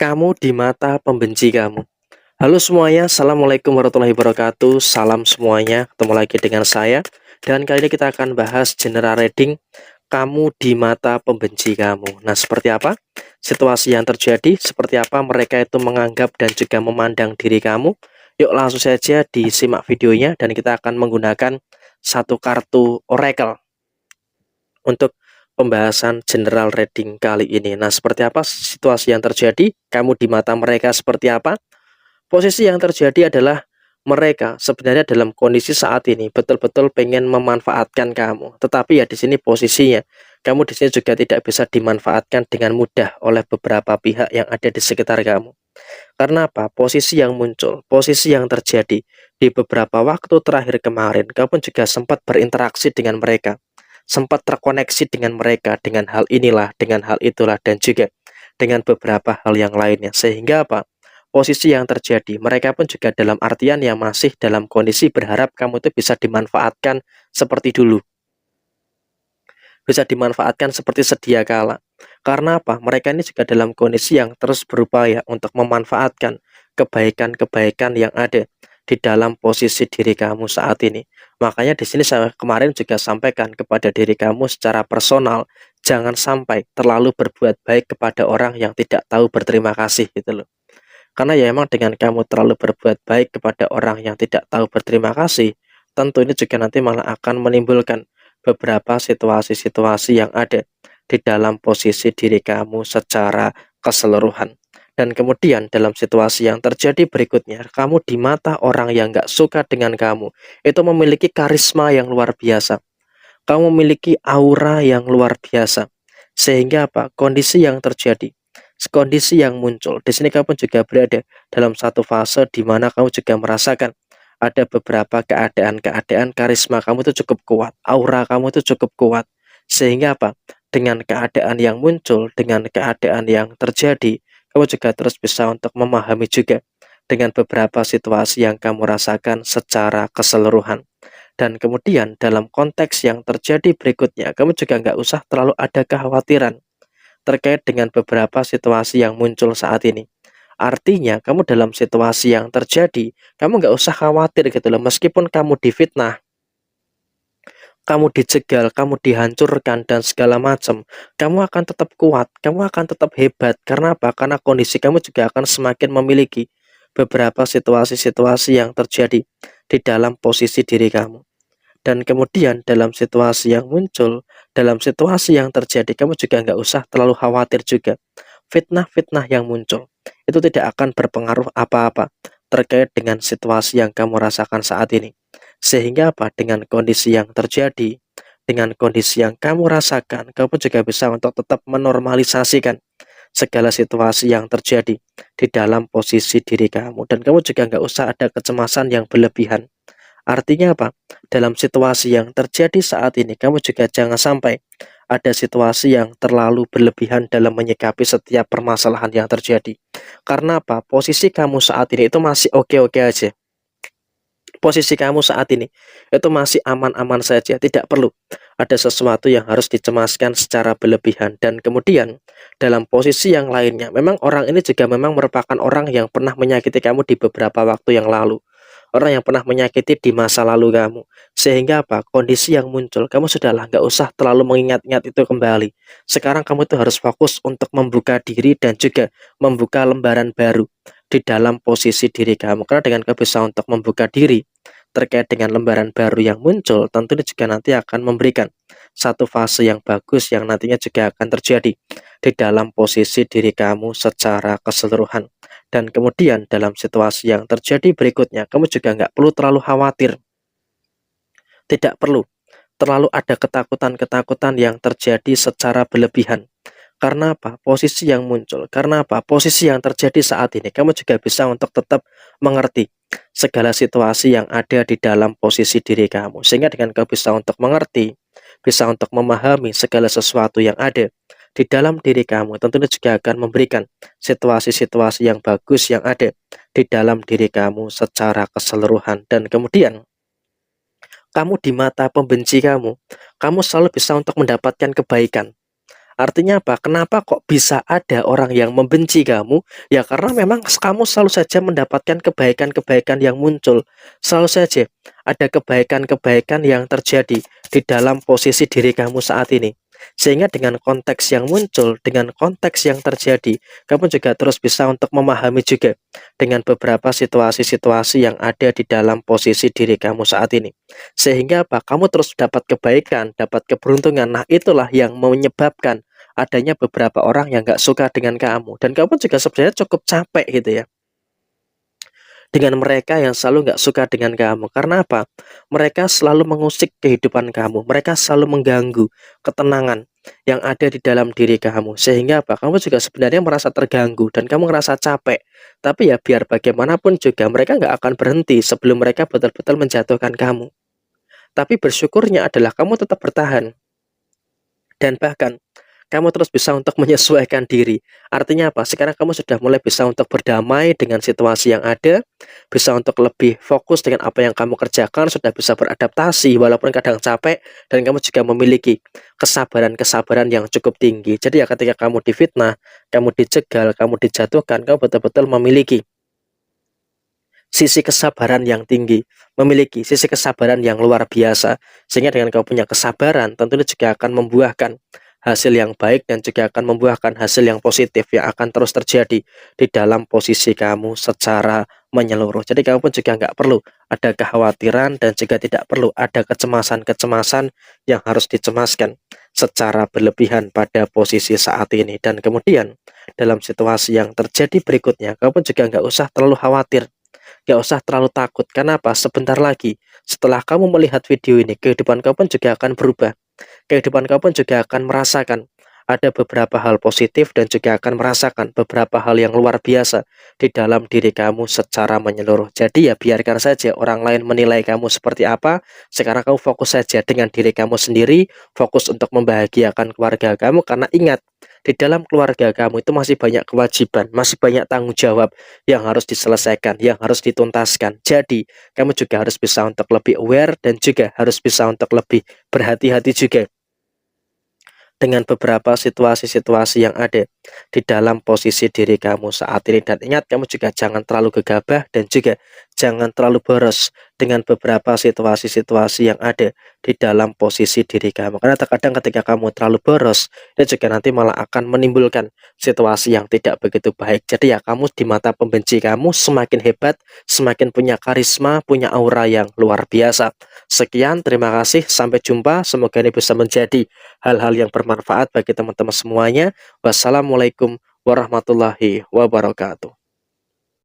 Kamu di mata pembenci kamu. Halo semuanya, Assalamualaikum warahmatullahi wabarakatuh. Salam semuanya, ketemu lagi dengan saya. Dan kali ini kita akan bahas general reading kamu di mata pembenci kamu. Nah, seperti apa situasi yang terjadi? Seperti apa mereka itu menganggap dan juga memandang diri kamu? Yuk langsung saja disimak videonya dan kita akan menggunakan satu kartu oracle untuk pembahasan general reading kali ini. Nah, seperti apa situasi yang terjadi? Kamu di mata mereka seperti apa? Posisi yang terjadi adalah mereka sebenarnya dalam kondisi saat ini betul-betul pengen memanfaatkan kamu. Tetapi ya di sini posisinya, kamu di sini juga tidak bisa dimanfaatkan dengan mudah oleh beberapa pihak yang ada di sekitar kamu. Karena apa? Posisi yang muncul, posisi yang terjadi di beberapa waktu terakhir kemarin, kamu juga sempat berinteraksi dengan mereka, sempat terkoneksi dengan mereka, dengan hal inilah, dengan hal itulah, dan juga dengan beberapa hal yang lainnya. Sehingga apa? Posisi yang terjadi, mereka pun juga dalam artian yang masih dalam kondisi berharap kamu itu bisa dimanfaatkan seperti dulu, bisa dimanfaatkan seperti sedia kala. Karena apa? Mereka ini juga dalam kondisi yang terus berupaya untuk memanfaatkan kebaikan-kebaikan yang ada di dalam posisi diri kamu saat ini. Makanya di sini saya kemarin juga sampaikan kepada diri kamu secara personal, jangan sampai terlalu berbuat baik kepada orang yang tidak tahu berterima kasih gitu loh. Karena ya emang dengan kamu terlalu berbuat baik kepada orang yang tidak tahu berterima kasih, tentu ini juga nanti malah akan menimbulkan beberapa situasi-situasi yang ada di dalam posisi diri kamu secara keseluruhan. Dan kemudian dalam situasi yang terjadi berikutnya, kamu di mata orang yang gak suka dengan kamu, itu memiliki karisma yang luar biasa. Kamu memiliki aura yang luar biasa. Sehingga apa? Kondisi yang terjadi, kondisi yang muncul. Di sini kamu juga berada dalam satu fase di mana kamu juga merasakan ada beberapa keadaan-keadaan karisma kamu itu cukup kuat, aura kamu itu cukup kuat. Sehingga apa? Dengan keadaan yang muncul, dengan keadaan yang terjadi, kamu juga terus bisa untuk memahami juga dengan beberapa situasi yang kamu rasakan secara keseluruhan. Dan kemudian dalam konteks yang terjadi berikutnya, kamu juga nggak usah terlalu ada kekhawatiran terkait dengan beberapa situasi yang muncul saat ini. Artinya, kamu dalam situasi yang terjadi, kamu nggak usah khawatir gitu loh. Meskipun kamu difitnah, kamu dijegal, kamu dihancurkan, dan segala macam, kamu akan tetap kuat, kamu akan tetap hebat. Karena apa? Karena kondisi kamu juga akan semakin memiliki beberapa situasi-situasi yang terjadi di dalam posisi diri kamu. Dan kemudian dalam situasi yang muncul, dalam situasi yang terjadi, kamu juga nggak usah terlalu khawatir juga. Fitnah-fitnah yang muncul, itu tidak akan berpengaruh apa-apa terkait dengan situasi yang kamu rasakan saat ini. Sehingga apa? Dengan kondisi yang terjadi, dengan kondisi yang kamu rasakan, kamu juga bisa untuk tetap menormalisasikan segala situasi yang terjadi di dalam posisi diri kamu. Dan kamu juga nggak usah ada kecemasan yang berlebihan. Artinya apa? Dalam situasi yang terjadi saat ini, kamu juga jangan sampai ada situasi yang terlalu berlebihan dalam menyikapi setiap permasalahan yang terjadi. Karena apa? Posisi kamu saat ini itu masih oke-oke aja. Posisi kamu saat ini itu masih aman-aman saja, tidak perlu ada sesuatu yang harus dicemaskan secara berlebihan. Dan kemudian dalam posisi yang lainnya, memang orang ini juga memang merupakan orang yang pernah menyakiti kamu di beberapa waktu yang lalu, orang yang pernah menyakiti di masa lalu kamu. Sehingga apa? Kondisi yang muncul, kamu sudahlah nggak usah terlalu mengingat-ingat itu kembali. Sekarang kamu tuh harus fokus untuk membuka diri dan juga membuka lembaran baru di dalam posisi diri kamu. Karena dengan kamu bisa untuk membuka diri terkait dengan lembaran baru yang muncul, tentunya juga nanti akan memberikan satu fase yang bagus yang nantinya juga akan terjadi di dalam posisi diri kamu secara keseluruhan. Dan kemudian dalam situasi yang terjadi berikutnya, kamu juga nggak perlu terlalu khawatir, tidak perlu terlalu ada ketakutan-ketakutan yang terjadi secara berlebihan. Karena apa? Posisi yang muncul. Karena apa? Posisi yang terjadi saat ini, kamu juga bisa untuk tetap mengerti segala situasi yang ada di dalam posisi diri kamu. Sehingga dengan kamu bisa untuk mengerti, bisa untuk memahami segala sesuatu yang ada di dalam diri kamu, tentunya juga akan memberikan situasi-situasi yang bagus yang ada di dalam diri kamu secara keseluruhan. Dan kemudian kamu di mata pembenci kamu selalu bisa untuk mendapatkan kebaikan. Artinya apa? Kenapa kok bisa ada orang yang membenci kamu? Ya karena memang kamu selalu saja mendapatkan kebaikan-kebaikan yang muncul. Selalu saja ada kebaikan-kebaikan yang terjadi di dalam posisi diri kamu saat ini. Sehingga dengan konteks yang muncul, dengan konteks yang terjadi, kamu juga terus bisa untuk memahami juga dengan beberapa situasi-situasi yang ada di dalam posisi diri kamu saat ini. Sehingga apa? Kamu terus dapat kebaikan, dapat keberuntungan. Nah, itulah yang menyebabkan adanya beberapa orang yang nggak suka dengan kamu. Dan kamu juga sebenarnya cukup capek gitu ya dengan mereka yang selalu nggak suka dengan kamu. Karena apa? Mereka selalu mengusik kehidupan kamu. Mereka selalu mengganggu ketenangan yang ada di dalam diri kamu. Sehingga apa? Kamu juga sebenarnya merasa terganggu dan kamu ngerasa capek. Tapi ya biar bagaimanapun juga mereka nggak akan berhenti sebelum mereka betul-betul menjatuhkan kamu. Tapi bersyukurnya adalah kamu tetap bertahan. Dan bahkan kamu terus bisa untuk menyesuaikan diri. Artinya apa? Sekarang kamu sudah mulai bisa untuk berdamai dengan situasi yang ada, bisa untuk lebih fokus dengan apa yang kamu kerjakan, sudah bisa beradaptasi walaupun kadang capek, dan kamu juga memiliki kesabaran-kesabaran yang cukup tinggi. Jadi ya ketika kamu difitnah, kamu dicegal, kamu dijatuhkan, kamu betul-betul memiliki sisi kesabaran yang tinggi, memiliki sisi kesabaran yang luar biasa. Sehingga dengan kamu punya kesabaran, tentunya juga akan membuahkan hasil yang baik dan juga akan membuahkan hasil yang positif yang akan terus terjadi di dalam posisi kamu secara menyeluruh. Jadi kamu pun juga nggak perlu ada kekhawatiran dan juga tidak perlu ada kecemasan-kecemasan yang harus dicemaskan secara berlebihan pada posisi saat ini. Dan kemudian dalam situasi yang terjadi berikutnya, kamu pun juga nggak usah terlalu khawatir. Gak usah terlalu takut. Kenapa? Sebentar lagi setelah kamu melihat video ini, kehidupan kamu pun juga akan berubah. Kehidupan kamu pun juga akan merasakan ada beberapa hal positif dan juga akan merasakan beberapa hal yang luar biasa di dalam diri kamu secara menyeluruh. Jadi ya biarkan saja orang lain menilai kamu seperti apa. Sekarang kamu fokus saja dengan diri kamu sendiri, fokus untuk membahagiakan keluarga kamu, karena ingat, di dalam keluarga kamu itu masih banyak kewajiban, masih banyak tanggung jawab yang harus diselesaikan, yang harus dituntaskan. Jadi, kamu juga harus bisa untuk lebih aware dan juga harus bisa untuk lebih berhati-hati juga dengan beberapa situasi-situasi yang ada di dalam posisi diri kamu saat ini. Dan ingat, kamu juga jangan terlalu gegabah dan juga jangan terlalu boros dengan beberapa situasi-situasi yang ada di dalam posisi diri kamu. Karena terkadang ketika kamu terlalu boros, itu juga nanti malah akan menimbulkan situasi yang tidak begitu baik. Jadi ya kamu di mata pembenci kamu semakin hebat, semakin punya karisma, punya aura yang luar biasa. Sekian, terima kasih, sampai jumpa. Semoga ini bisa menjadi hal-hal yang bermanfaat bagi teman-teman semuanya. Wassalamualaikum warahmatullahi wabarakatuh.